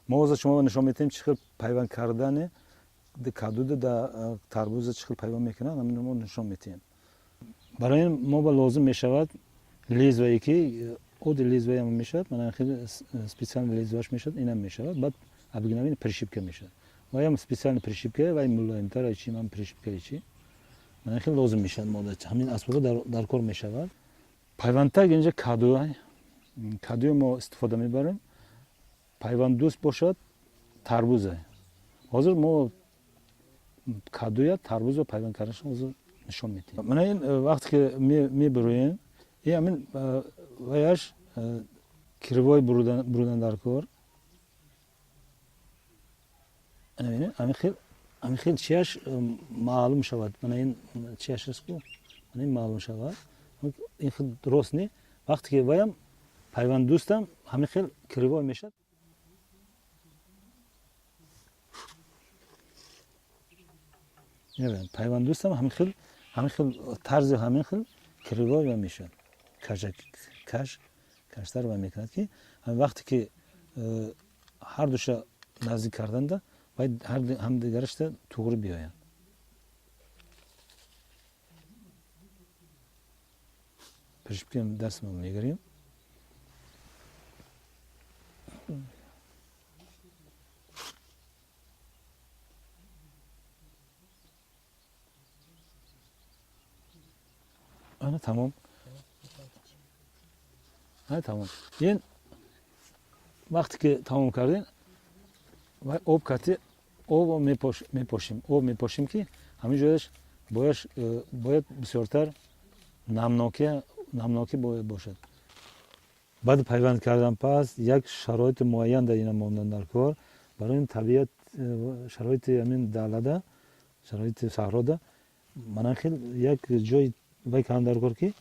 ما از شما نشون میدیم چه پیوند کردن کدو در تربوز چه پیوند میکنه همین ما نشون میدیم. برای این ما با لازم میشود لیزویی که اود لیزویی هم میشود من خیلی سپیشال لیزویش میشود اینم میشود بعد ابگنامین پرشیبکه میشود و هم سپیشال پرشیبکه و این ملایم تر چی من پرشیبکه چی من خیلی لازم میشد مدت همین اسباب در کار میشود. پیوند تگ اینجا کدو ما استفاده میبریم پیوند دوست باشد تربوزه. حاضر ما کدوی تربوز و پیوند کردنش حاضر نشون میدیم. من این وقتی که میبرویم این همین ویاش کروای برودن در کار همین خیلی چیش معلوم شود. من این چیش است که من این معلوم شود این خیلی درست نی وقتی که ویم پیوند دوستم همین خیلی کروای میشد. نمیدونم پیوند دوستم همین خیلی طرز همین خیلی کروای میشد کشتر و میکند که وقتی که هر دوش نزدیک کردن ده باید هم دیگرش ده توغری بیاین. پرشیبکیم دستمون میگیریم آنها تمام تمام. این وقتی که تمام کردین و آب کتی آب میپاشیم که همین جایش باید بسیارتر نمناکی باید باشد. بعد پیوند کردن پس یک شرایط معین در این ماندن در کار برای این طبیعت شرایط همین دلده شرایط صحرا ده من خیلی یک جای وای کردن در کار که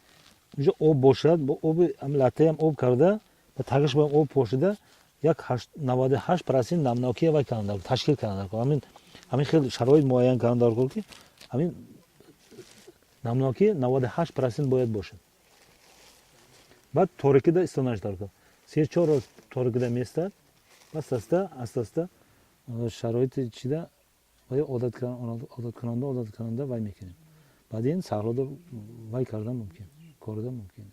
اونجا آب باشد با آب هم لطه هم آب کرده و تگش با آب پوشیده یک 98% نمناکی وای کردن در تشکیل کردن در کار همین خیلی شرایط معین کردن در کار که همین نمناکی 98% باید باشد. بعد تاریکی ده استانش در کار 3-4 روز تاریکی ده میستد بس استا شرایط چیده وای عادت کننده وای میکنیم بعد این صحرا ده وای کردن ممکن کردن ممکن.